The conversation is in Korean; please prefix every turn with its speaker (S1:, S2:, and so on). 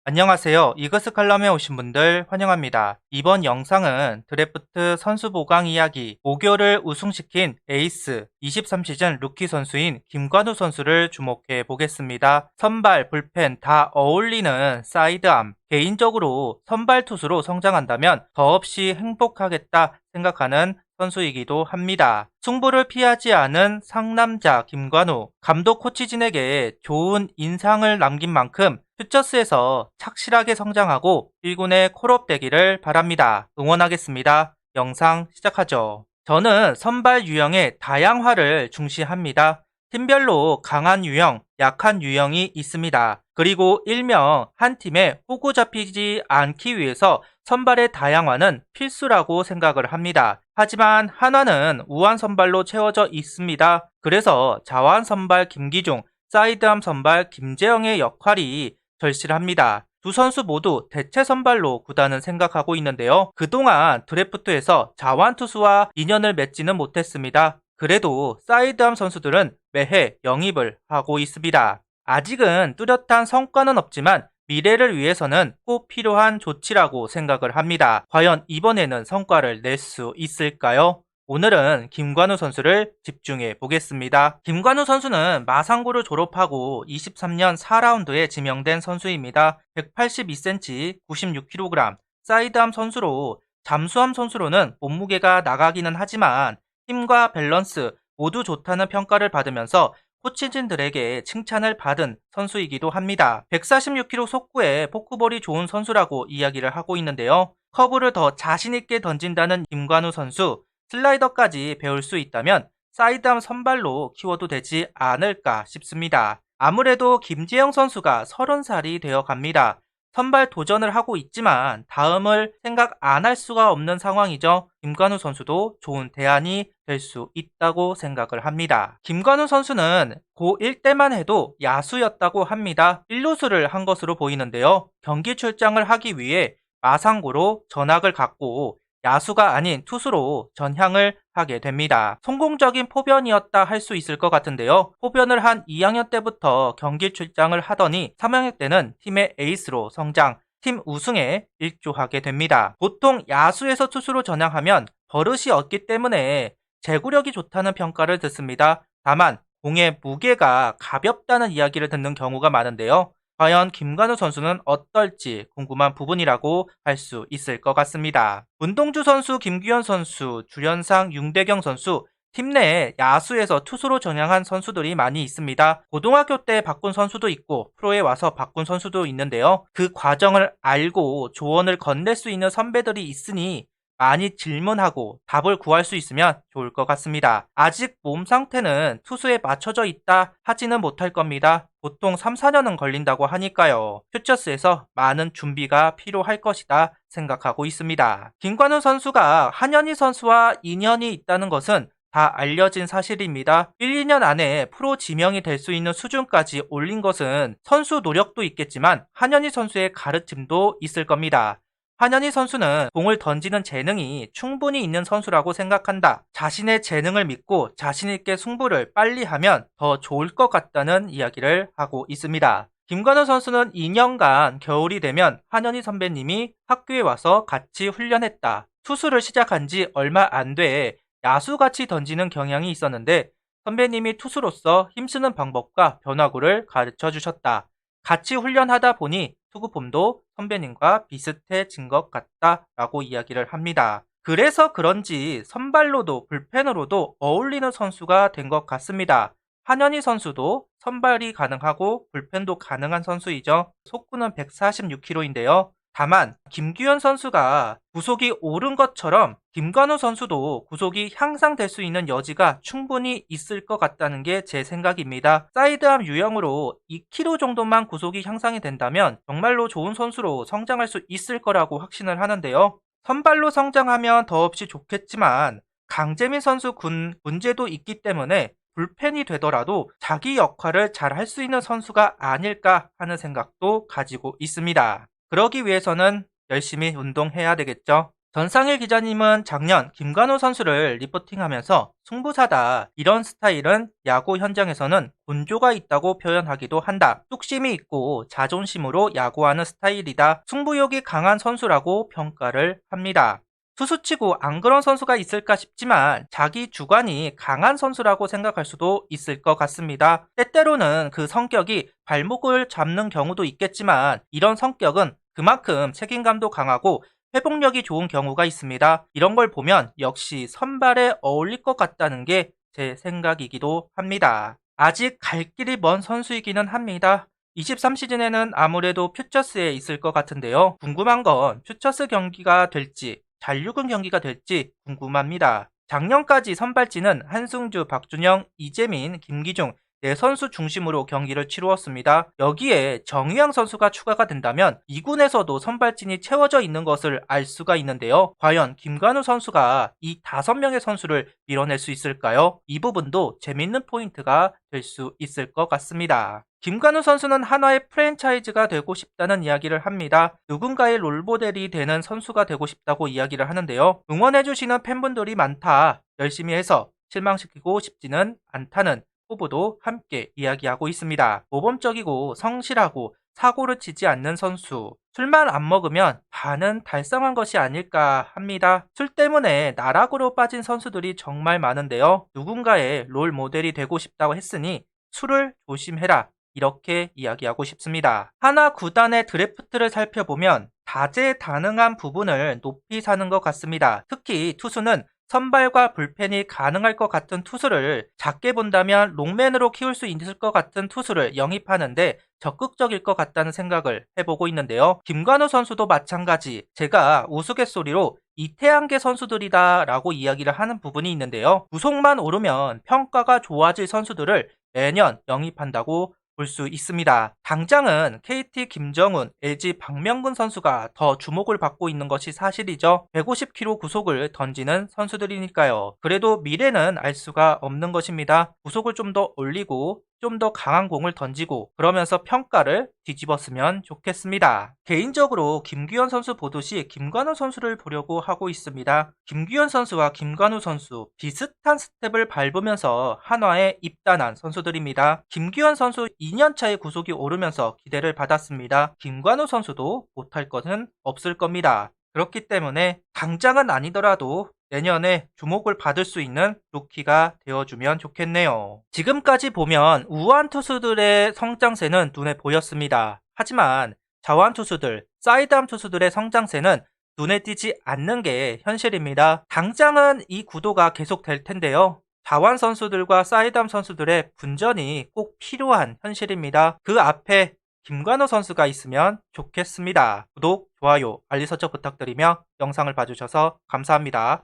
S1: 안녕하세요. 이그스칼럼에 오신 분들 환영합니다. 이번 영상은 드래프트 선수 보강 이야기, 5개월을 우승시킨 에이스 23시즌 루키 선수인 김관우 선수를 주목해 보겠습니다. 선발, 불펜 다 어울리는 사이드암, 개인적으로 선발 투수로 성장한다면 더없이 행복하겠다 생각하는 선수이기도 합니다. 승부를 피하지 않은 상남자 김관우, 감독 코치진에게 좋은 인상을 남긴 만큼 퓨처스에서 착실하게 성장하고 1군에 콜업되기를 바랍니다. 응원하겠습니다. 영상 시작하죠. 저는 선발 유형의 다양화를 중시합니다. 팀별로 강한 유형, 약한 유형이 있습니다. 그리고 일명 한 팀에 호구 잡히지 않기 위해서 선발의 다양화는 필수라고 생각을 합니다. 하지만 한화는 우한 선발로 채워져 있습니다. 그래서 자완 선발 김기중, 사이드암 선발 김재영의 역할이 절실합니다. 두 선수 모두 대체 선발로 구단은 생각하고 있는데요. 그동안 드래프트에서 자완 투수와 인연을 맺지는 못했습니다. 그래도 사이드암 선수들은 매해 영입을 하고 있습니다. 아직은 뚜렷한 성과는 없지만 미래를 위해서는 꼭 필요한 조치라고 생각을 합니다. 과연 이번에는 성과를 낼 수 있을까요? 오늘은 김관우 선수를 집중해 보겠습니다. 김관우 선수는 마상고를 졸업하고 23년 4라운드에 지명된 선수입니다. 182cm, 96kg, 사이드암 선수로 잠수함 선수로는 몸무게가 나가기는 하지만 힘과 밸런스 모두 좋다는 평가를 받으면서 코치진들에게 칭찬을 받은 선수이기도 합니다. 146kg 속구에 포크볼이 좋은 선수라고 이야기를 하고 있는데요. 커브를 더 자신있게 던진다는 김관우 선수, 슬라이더까지 배울 수 있다면 사이드암 선발로 키워도 되지 않을까 싶습니다. 아무래도 김지영 선수가 30살이 되어 갑니다. 선발 도전을 하고 있지만 다음을 생각 안 할 수가 없는 상황이죠. 김관우 선수도 좋은 대안이 될 수 있다고 생각을 합니다. 김관우 선수는 고1 때만 해도 야수였다고 합니다. 1루수를 한 것으로 보이는데요. 경기 출장을 하기 위해 마상고로 전학을 갔고 야수가 아닌 투수로 전향을 하게 됩니다. 성공적인 포변이었다 할 수 있을 것 같은데요. 포변을 한 2학년 때부터 경기 출장을 하더니 3학년 때는 팀의 에이스로 성장, 팀 우승에 일조하게 됩니다. 보통 야수에서 투수로 전향하면 버릇이 없기 때문에 제구력이 좋다는 평가를 듣습니다. 다만 공의 무게가 가볍다는 이야기를 듣는 경우가 많은데요. 과연 김관우 선수는 어떨지 궁금한 부분이라고 할 수 있을 것 같습니다. 문동주 선수, 김규현 선수, 주련상, 윤대경 선수, 팀 내에 야수에서 투수로 전향한 선수들이 많이 있습니다. 고등학교 때 바꾼 선수도 있고 프로에 와서 바꾼 선수도 있는데요. 그 과정을 알고 조언을 건넬 수 있는 선배들이 있으니 많이 질문하고 답을 구할 수 있으면 좋을 것 같습니다. 아직 몸 상태는 투수에 맞춰져 있다 하지는 못할 겁니다. 보통 3, 4년은 걸린다고 하니까요. 퓨처스에서 많은 준비가 필요할 것이다 생각하고 있습니다. 김관우 선수가 한현희 선수와 인연이 있다는 것은 다 알려진 사실입니다. 1, 2년 안에 프로 지명이 될 수 있는 수준까지 올린 것은 선수 노력도 있겠지만 한현희 선수의 가르침도 있을 겁니다. 한현희 선수는 공을 던지는 재능이 충분히 있는 선수라고 생각한다. 자신의 재능을 믿고 자신있게 승부를 빨리 하면 더 좋을 것 같다는 이야기를 하고 있습니다. 김관우 선수는 2년간 겨울이 되면 한현희 선배님이 학교에 와서 같이 훈련했다. 투수를 시작한 지 얼마 안 돼 야수같이 던지는 경향이 있었는데 선배님이 투수로서 힘쓰는 방법과 변화구를 가르쳐 주셨다. 같이 훈련하다 보니 투구폼도 선배님과 비슷해진 것 같다라고 이야기를 합니다. 그래서 그런지 선발로도 불펜으로도 어울리는 선수가 된 것 같습니다. 한현희 선수도 선발이 가능하고 불펜도 가능한 선수이죠. 속구는 146kg인데요. 다만 김규현 선수가 구속이 오른 것처럼 김관우 선수도 구속이 향상될 수 있는 여지가 충분히 있을 것 같다는 게 제 생각입니다. 사이드암 유형으로 2kg 정도만 구속이 향상이 된다면 정말로 좋은 선수로 성장할 수 있을 거라고 확신을 하는데요. 선발로 성장하면 더없이 좋겠지만 강재민 선수 군 문제도 있기 때문에 불펜이 되더라도 자기 역할을 잘 할 수 있는 선수가 아닐까 하는 생각도 가지고 있습니다. 그러기 위해서는 열심히 운동해야 되겠죠. 전상일 기자님은 작년 김관우 선수를 리포팅하면서 승부사다. 이런 스타일은 야구 현장에서는 곤조가 있다고 표현하기도 한다. 뚝심이 있고 자존심으로 야구하는 스타일이다. 승부욕이 강한 선수라고 평가를 합니다. 투수치고 안 그런 선수가 있을까 싶지만 자기 주관이 강한 선수라고 생각할 수도 있을 것 같습니다. 때때로는 그 성격이 발목을 잡는 경우도 있겠지만 이런 성격은 그만큼 책임감도 강하고 회복력이 좋은 경우가 있습니다. 이런 걸 보면 역시 선발에 어울릴 것 같다는 게 제 생각이기도 합니다. 아직 갈 길이 먼 선수이기는 합니다. 23시즌에는 아무래도 퓨처스에 있을 것 같은데요. 궁금한 건 퓨처스 경기가 될지 잔류군 경기가 될지 궁금합니다. 작년까지 선발진은 한승주, 박준영, 이재민, 김기중 네 선수 중심으로 경기를 치루었습니다. 여기에 정유영 선수가 추가가 된다면 2군에서도 선발진이 채워져 있는 것을 알 수가 있는데요. 과연 김관우 선수가 이 5명의 선수를 밀어낼 수 있을까요? 이 부분도 재밌는 포인트가 될 수 있을 것 같습니다. 김관우 선수는 한화의 프랜차이즈가 되고 싶다는 이야기를 합니다. 누군가의 롤모델이 되는 선수가 되고 싶다고 이야기를 하는데요. 응원해주시는 팬분들이 많다. 열심히 해서 실망시키고 싶지는 않다는 후보도 함께 이야기하고 있습니다. 모범적이고 성실하고 사고를 치지 않는 선수. 술만 안 먹으면 반은 달성한 것이 아닐까 합니다. 술 때문에 나락으로 빠진 선수들이 정말 많은데요. 누군가의 롤 모델이 되고 싶다고 했으니 술을 조심해라. 이렇게 이야기하고 싶습니다. 하나 구단의 드래프트를 살펴보면 다재다능한 부분을 높이 사는 것 같습니다. 특히 투수는 선발과 불펜이 가능할 것 같은 투수를 작게 본다면 롱맨으로 키울 수 있을 것 같은 투수를 영입하는데 적극적일 것 같다는 생각을 해보고 있는데요. 김관우 선수도 마찬가지. 제가 우스갯소리로 이태양계 선수들이다 라고 이야기를 하는 부분이 있는데요. 구속만 오르면 평가가 좋아질 선수들을 매년 영입한다고 볼 수 있습니다. 당장은 KT 김정훈, LG 박명근 선수가 더 주목을 받고 있는 것이 사실이죠. 150km 구속을 던지는 선수들이니까요. 그래도 미래는 알 수가 없는 것입니다. 구속을 좀 더 올리고 좀 더 강한 공을 던지고 그러면서 평가를 뒤집었으면 좋겠습니다. 개인적으로 김규현 선수 보듯이 김관우 선수를 보려고 하고 있습니다. 김규현 선수와 김관우 선수 비슷한 스텝을 밟으면서 한화에 입단한 선수들입니다. 김규현 선수 2년차에 구속이 오르면서 기대를 받았습니다. 김관우 선수도 못할 것은 없을 겁니다. 그렇기 때문에 당장은 아니더라도 내년에 주목을 받을 수 있는 루키가 되어주면 좋겠네요. 지금까지 보면 우완 투수들의 성장세는 눈에 보였습니다. 하지만 자완 투수들, 사이드암 투수들의 성장세는 눈에 띄지 않는 게 현실입니다. 당장은 이 구도가 계속될 텐데요. 자완 선수들과 사이드암 선수들의 분전이 꼭 필요한 현실입니다. 그 앞에 김관우 선수가 있으면 좋겠습니다. 구독, 좋아요, 알림 설정 부탁드리며 영상을 봐주셔서 감사합니다.